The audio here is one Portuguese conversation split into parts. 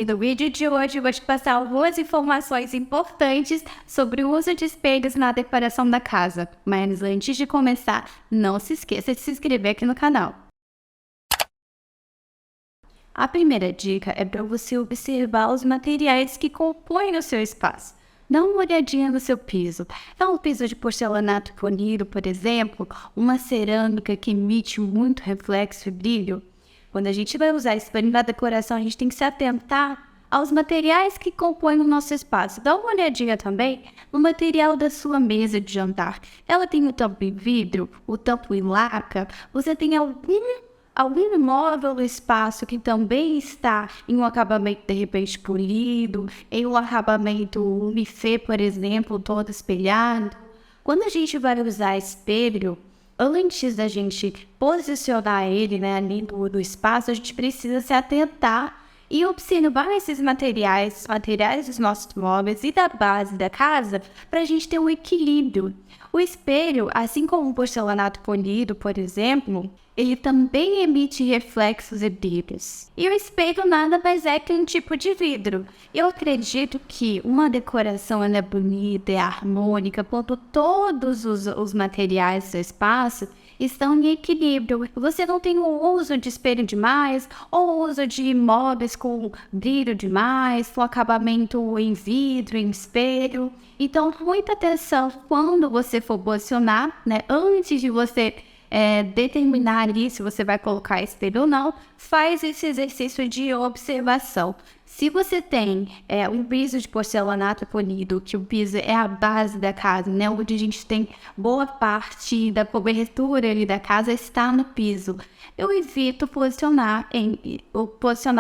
E no vídeo de hoje eu vou te passar algumas informações importantes sobre o uso de espelhos na decoração da casa. Mas antes de começar, não se esqueça de se inscrever aqui no canal. A primeira dica é para você observar os materiais que compõem o seu espaço. Dá uma olhadinha no seu piso. É um piso de porcelanato polido, por exemplo, uma cerâmica que emite muito reflexo e brilho. Quando a gente vai usar espelho na decoração, a gente tem que se atentar aos materiais que compõem o nosso espaço. Dá uma olhadinha também no material da sua mesa de jantar. Ela tem o tampo em vidro, o tampo em laca. Você tem algum móvel no espaço que também está em um acabamento de repente polido, em um acabamento buffet, por exemplo, todo espelhado. Quando a gente vai usar espelho, antes da gente posicionar ele, ali do espaço, a gente precisa se atentar e observar esses materiais, os materiais dos nossos móveis e da base da casa, para a gente ter um equilíbrio. O espelho, assim como o porcelanato polido, por exemplo, ele também emite reflexos e brilhos. E o espelho nada mais é que um tipo de vidro. Eu acredito que uma decoração é bonita, é harmônica, quando todos os materiais do seu espaço estão em equilíbrio. Você não tem o uso de espelho demais, ou o uso de móveis com brilho demais, com acabamento em vidro, em espelho. Então, muita atenção quando você for posicionar, antes de você determinar ali se você vai colocar espelho ou não, faz esse exercício de observação. Se você tem um piso de porcelanato polido, que o piso é a base da casa, onde a gente tem boa parte da cobertura ali da casa está no piso, eu evito posicionar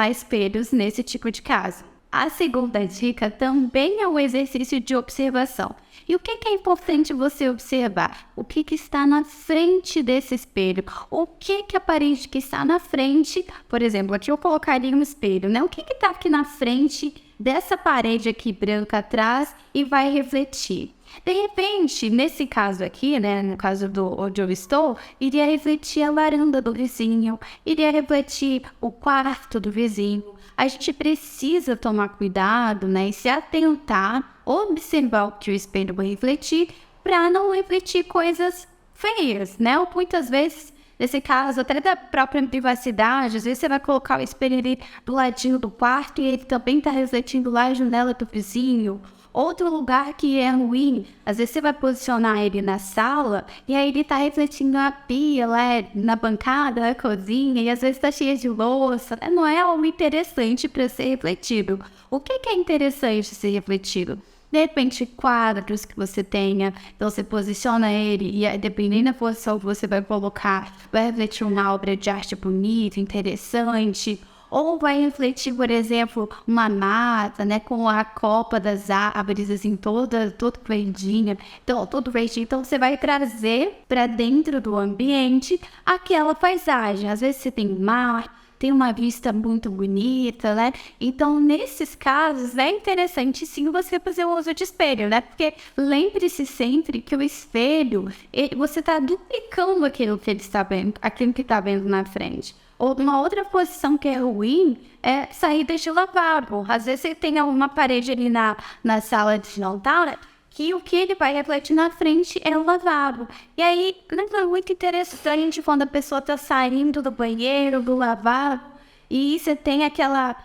espelhos nesse tipo de casa. A segunda dica também é um exercício de observação. E o que é importante você observar? O que está na frente desse espelho? O que a parede que está na frente, por exemplo, aqui eu colocaria um espelho, O que está aqui na frente dessa parede aqui branca atrás e vai refletir? De repente, nesse caso aqui, no caso onde eu estou, iria refletir a varanda do vizinho, iria refletir o quarto do vizinho. A gente precisa tomar cuidado, e se atentar, observar o que o espelho vai refletir, para não refletir coisas feias, Ou muitas vezes, nesse caso, até da própria privacidade, às vezes você vai colocar o espelho ali do ladinho do quarto e ele também está refletindo lá a janela do vizinho. Outro lugar que é ruim, às vezes você vai posicionar ele na sala e aí ele está refletindo a pia lá na bancada, na cozinha, e às vezes está cheio de louça, Não é algo interessante para ser refletido. O que é interessante ser refletido? De repente, quadros que você tenha, então você posiciona ele e aí, dependendo da posição que você vai colocar, vai refletir uma obra de arte bonita, interessante. Ou vai refletir, por exemplo, uma mata, com a copa das árvores, assim, toda verdinha. Então, todo verdinho. Então, você vai trazer para dentro do ambiente aquela paisagem. Às vezes, você tem mar, tem uma vista muito bonita, Então, nesses casos, é interessante, sim, você fazer o uso de espelho, Porque lembre-se sempre que o espelho, você está duplicando aquilo que ele está vendo, aquilo que está vendo na frente. Ou uma outra posição que é ruim é saída de lavabo. Às vezes você tem uma parede ali na sala de jantar que o que ele vai refletir na frente é o lavabo. E aí, é muito interessante quando a pessoa está saindo do banheiro, do lavabo, e você tem aquela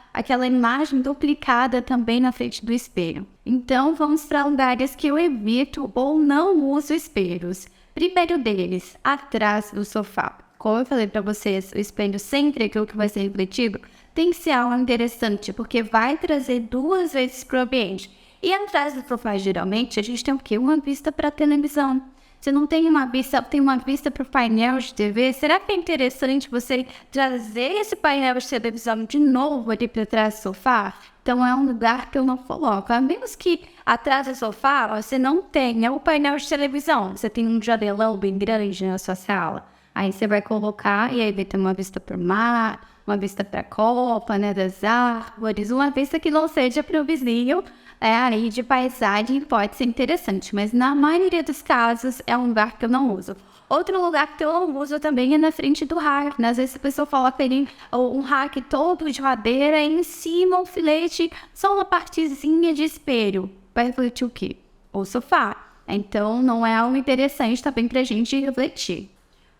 imagem duplicada também na frente do espelho. Então, vamos para lugares que eu evito ou não uso espelhos. Primeiro deles, atrás do sofá. Como eu falei para vocês, o espelho sempre, aquilo que vai ser refletido, tem que ser algo interessante, porque vai trazer duas vezes para o ambiente. E atrás do sofá, geralmente, a gente tem o quê? Uma vista para a televisão. Você não tem uma vista, tem uma vista para o painel de TV. Será que é interessante você trazer esse painel de televisão de novo ali para trás do sofá? Então é um lugar que eu não coloco. A menos que atrás do sofá você não tenha o painel de televisão. Você tem um janelão bem grande na sua sala. Aí você vai colocar e aí vai ter uma vista para o mar, uma vista para a copa, das árvores, uma vista que não seja para o vizinho, aí de paisagem pode ser interessante, mas na maioria dos casos é um lugar que eu não uso. Outro lugar que eu uso também é na frente do rack, né? Às vezes a pessoa coloca ali um rack todo de madeira e em cima um filete, só uma partezinha de espelho. Vai refletir o quê? O sofá. Então não é algo interessante também pra gente refletir.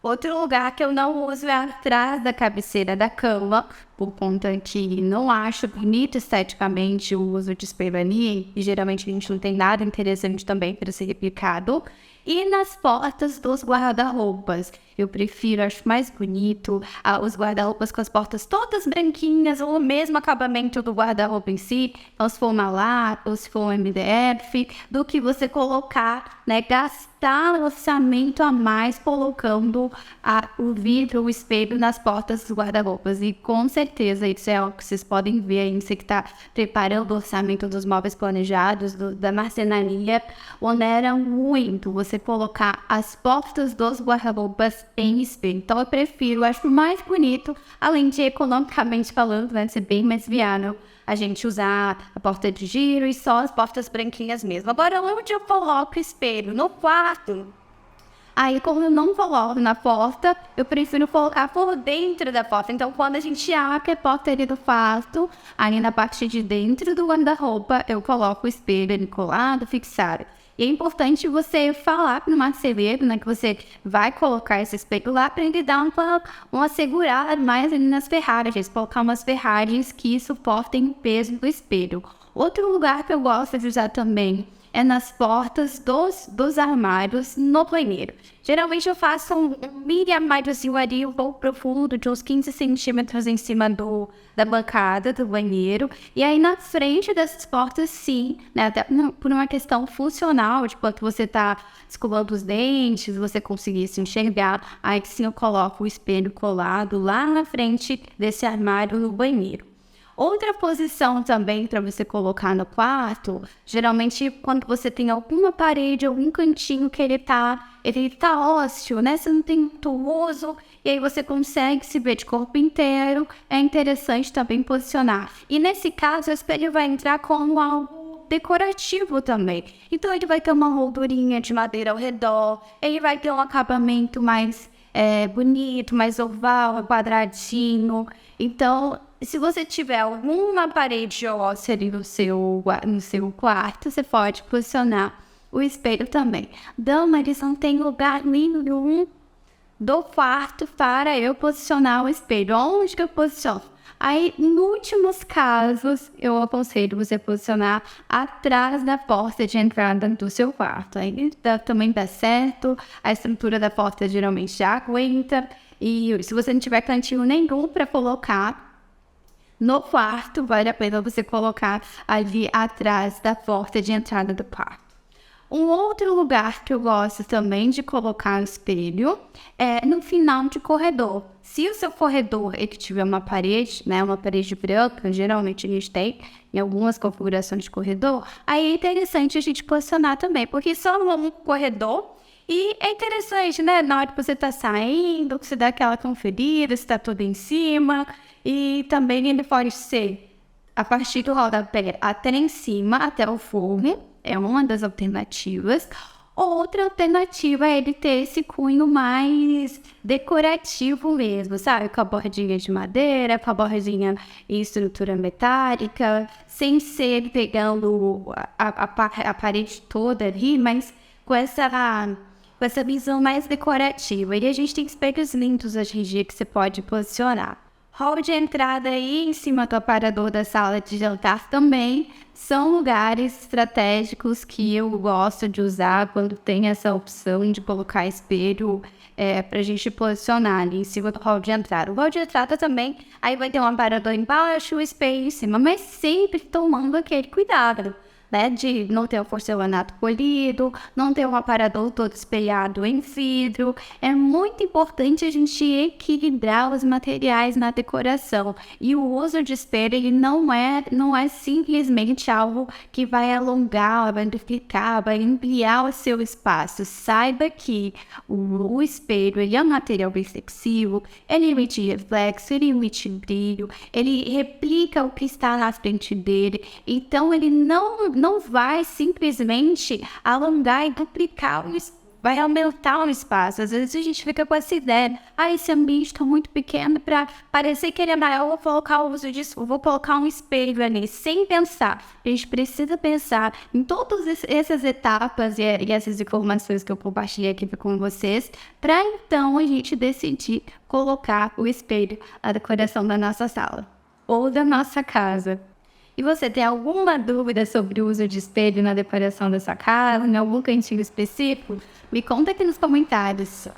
Outro lugar que eu não uso é atrás da cabeceira da cama, por conta que não acho bonito esteticamente o uso de espelho ali, e geralmente a gente não tem nada interessante também para ser replicado. E nas portas dos guarda-roupas, eu prefiro, acho mais bonito, os guarda-roupas com as portas todas branquinhas, ou o mesmo acabamento do guarda-roupa em si, ou se for uma lata, ou se for um MDF, do que você colocar, né, gastar orçamento a mais colocando o vidro, o espelho nas portas dos guarda-roupas. E com certeza isso é algo que vocês podem ver aí, você que está preparando o orçamento dos móveis planejados, da marcenaria, onera muito você colocar as portas dos guarda-roupas em espelho. Então eu prefiro, acho mais bonito, além de economicamente falando, vai ser bem mais viável a gente usar a porta de giro e só as portas branquinhas mesmo. Agora, onde eu coloco espelho? No quarto. Aí, como eu não coloco na porta, eu prefiro colocar por dentro da porta. Então, quando a gente abre a porta ali do quarto, aí na parte de dentro do guarda-roupa, eu coloco o espelho ali colado, fixado. E é importante você falar para o marceneiro, né, que você vai colocar esse espelho lá para ele dar uma segurada mais ali nas ferragens, colocar umas ferragens que suportem o peso do espelho. Outro lugar que eu gosto de usar também é nas portas dos armários no banheiro. Geralmente eu faço um mini armáriozinho ali um pouco profundo, de uns 15 centímetros em cima da bancada do banheiro. E aí na frente dessas portas, sim, né, até por uma questão funcional, de quando você está escovando os dentes, você conseguir se enxergar, aí sim eu coloco o espelho colado lá na frente desse armário no banheiro. Outra posição também para você colocar no quarto, geralmente quando você tem alguma parede, algum cantinho que ele tá ósseo, né? Você não tem muito uso, e aí você consegue se ver de corpo inteiro, é interessante também posicionar. E nesse caso, o espelho vai entrar como algo decorativo também. Então ele vai ter uma moldurinha de madeira ao redor, ele vai ter um acabamento mais bonito, mais oval, quadradinho. Então, se você tiver alguma parede óssea ali no seu quarto, você pode posicionar o espelho também. Dama, eles não tem lugar nenhum do quarto para eu posicionar o espelho. Onde que eu posiciono? Aí, em últimos casos, eu aconselho você posicionar atrás da porta de entrada do seu quarto. Aí também dá certo, a estrutura da porta geralmente já aguenta. E se você não tiver cantinho nenhum para colocar no quarto, vale a pena você colocar ali atrás da porta de entrada do quarto. Um outro lugar que eu gosto também de colocar o espelho é no final de corredor. Se o seu corredor ele tiver uma parede, né, uma parede branca, geralmente a gente tem em algumas configurações de corredor, aí é interessante a gente posicionar também, porque só um corredor. E é interessante, né? Na hora que você tá saindo, você dá aquela conferida, se tá tudo em cima. E também ele pode ser a partir do rodapé até em cima, até o forro. É uma das alternativas. Outra alternativa é ele ter esse cunho mais decorativo mesmo, sabe? Com a bordinha de madeira, com a bordinha em estrutura metálica, sem ser pegando a parede toda ali, mas com essa visão mais decorativa. E a gente tem espelhos lindos hoje em dia que você pode posicionar. Hall de entrada aí em cima do aparador da sala de jantar também são lugares estratégicos que eu gosto de usar quando tem essa opção de colocar espelho para a gente posicionar ali em cima do hall de entrada. O hall de entrada também, aí vai ter um aparador embaixo, o espelho em cima, mas sempre tomando aquele cuidado, né, de não ter o porcelanato polido, não ter um aparador todo espelhado em vidro. É muito importante a gente equilibrar os materiais na decoração. E o uso de espelho ele não é simplesmente algo que vai alongar, vai duplicar, vai ampliar o seu espaço. Saiba que o espelho ele é um material bem flexível, ele emite reflexo, ele emite brilho, ele replica o que está na frente dele. Então ele não vai simplesmente alongar e duplicar vai aumentar o espaço. Às vezes a gente fica com essa ideia, esse ambiente está muito pequeno para parecer que ele é maior, vou colocar um espelho ali, sem pensar. A gente precisa pensar em todas essas etapas e essas informações que eu compartilhei aqui com vocês, para então a gente decidir colocar o espelho na decoração da nossa sala ou da nossa casa. E você tem alguma dúvida sobre o uso de espelho na decoração da sua casa, em algum cantinho específico? Me conta aqui nos comentários.